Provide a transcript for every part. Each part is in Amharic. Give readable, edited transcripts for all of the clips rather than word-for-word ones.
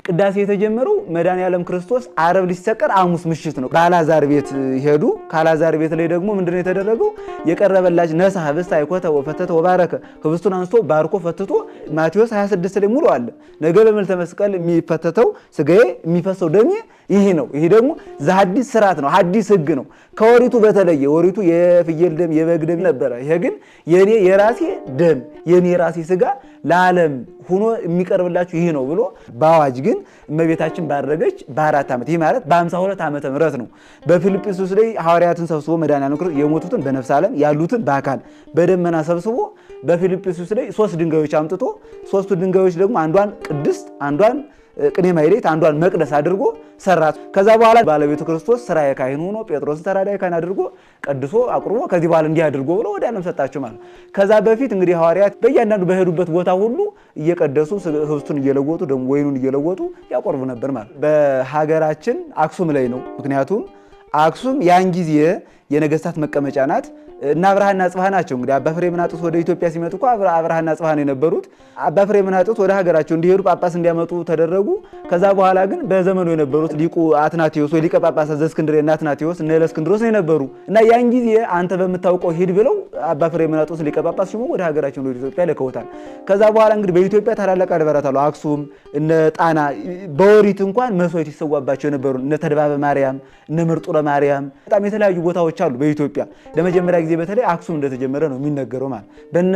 ቅዳሴ የተጀመረው መድኃኔዓለም ክርስቶስ ዓርብ ሊሰቀል ሐሙስ ምሽት ነው። በአልዓዛር ቤት ሄዱ። ከአልዓዛር ቤት ላይ ደግሞ ምንድነው የተደረገው? የቀረበላች ነሳ ህብስት አይኮተ ወፈተተ ወባረከ ህብስቱን አንስቶ ባርኮ ፈትቶ ማቴዎስ 26 ላይ ሙሉ አለ። ነገ በመልዕልተ መስቀል የሚፈተተው ስጋዬ የሚፈሰው ደሜ ይሄ ነው። ይሄ ደግሞ ዘሐዲስ ስርዓት ነው፣ ሐዲስ ህግ ነው። ከወሪቱ በተለየ ወሪቱ የፍየል ደም የበግ ደም ነበረ። ይሄ ግን የኔ የራሴ ደም የኔ የራሴ ስጋ ለዓለም ሆኖ የሚቀርብላችሁ ይሄ ነው ብሎ በአዋጅ ግን እመቤታችን ባረገች በ4 ዓመት ይሄ ማለት በ52 ዓመተ ምህረት ነው። በፊልጵስዩስ ላይ ሐዋርያትን ሰብስቦ መድኃኔዓለም ክርስቶስ የሞቱትን በነፍስ ዓለም ያሉትን በአካል በደመና ሰብስቦ በፊልጵስዩስ ላይ 3 ድንጋዮች አምጥቶ 3ቱ ድንጋዮች ደግሞ አንዷን ቅድስት አንዷን ቅኔ ማኅሌት አንዷን መቅደስ አድርጎ ሰራት። ከዛ በኋላ ባለቤቱ ክርስቶስ ሥራየ ካህን ሆኖ ጴጥሮስን ተራዳኢ ካህን አድርጎ ቀድሶ አቁርቦ ከዚህ በኋላ እንዲህ አድርጎ ብሎ ወደ ዓለም ሰጣቸው ማለት። ከዛ በፊት እንግዲህ ሐዋርያት በእያንዳንዱ በሄዱበት ቦታ ሁሉ እየቀደሱ ህብስቱን እየለወጡ ደግሞ ወይኑን እየለወጡ ያቆርቡ ነበር ማለት። በሀገራችን አክሱም ላይ ነው። ምክንያቱም አክሱም ያን ጊዜ የነገስታት መቀመጫ ናት። እና አብርሃና አጽብሃ ናቸው። እንግዲህ አባ ፍሬምናጦስ ወደ ኢትዮጵያ ሲመጡ እኮ አብርሃና አጽብሃ ነው የነበሩት። አባ ፍሬምናጦስ ወደ ሀገራቸው እንዲሄዱ ጳጳስ እንዲያመጡ ተደረጉ። ከዛ በኋላ ግን በዘመኑ የነበሩት ሊቁ አትናቴዎስ ወይ ሊቀ ጳጳሳት ዘእስክንድርያ እና አትናቴዎስ እነ እለእስክንድሮስ ነው የነበሩ እና ያን ጊዜ አንተ በምታውቀው ሂድ ብለው አባ ፍሬምናጦስ ሊቀ ጳጳስ ሲሆኑ ወደ ሀገራቸው ወደ ኢትዮጵያ ልከውታል። ከዛ በኋላ እንግዲህ በኢትዮጵያ ታላላቅ አድባራት አሉ። አክሱም፣ እነ ጣና በወሪት እንኳን መስዋዕት ይሰዋባቸው የነበሩ እነ ተድባበ ማርያም፣ እነ ምርጡለ ማርያም በጣም የተለያዩ ቦታዎች አሉ በኢትዮጵያ። ለመጀመሪያ ጊዜ በተለይ አክሱም እንደተጀመረ ነው የሚነገረው ማለት። በነ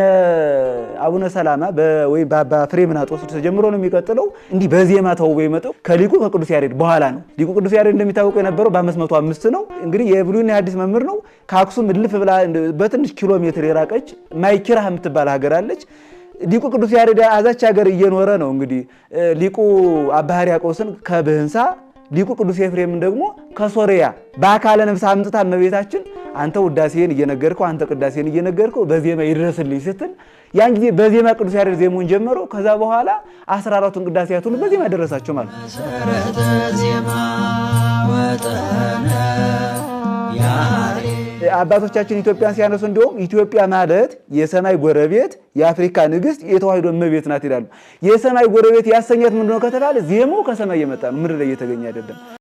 አቡነ ሰላማ ወይ በአባ ፍሬምናጦስ ተጀምሮ ነው የሚቀጥለው። እንዲህ በዜማ ተውቦ የመጣው ከሊቁ ከቅዱስ ያሬድ በኋላ ነው። ሊቁ ቅዱስ ያሬድ እንደሚታወቀው የነበረው በ505 ነው። እንግዲህ የብሉይና የሐዲስ መምህር ነው። ከአክሱም እልፍ ብላ በትንሽ ኪሎ ሜትር የራቀች ማይኪራህ የምትባል ሀገር አለች። ሊቁ ቅዱስ ያሬድ አዛች ሀገር እየኖረ ነው እንግዲህ ሊቁ አባ ሕርያቆስን ከብህንሳ ሊቁ ቅዱስ ኤፍሬምን ደግሞ ከሶሪያ በአካለ ነፍስ አምጥታ እመቤታችን አንተ ውዳሴን እየነገርከው አንተ ቅዳሴን እየነገርከው በዜማ ይድረስልኝ ስትል ያን ጊዜ በዜማ ቅዱስ ያሬድ ዜሙን ጀመሮ ከዛ በኋላ 14ቱን ቅዳሴያት ሁሉ በዜማ ደረሳቸው ማለት ነው። አባቶቻችን ኢትዮጵያን ሲያነሱ እንደውም ኢትዮጵያ ማለት የሰማይ ጎረቤት የአፍሪካ ንግስት የተዋሕዶ እመቤት ናት ይላሉ። የሰማይ ጎረቤት ያሰኛት ምንድነው ከተባለ ዜማው ከሰማይ የመጣ ነው፣ ምድር ላይ የተገኘ አይደለም።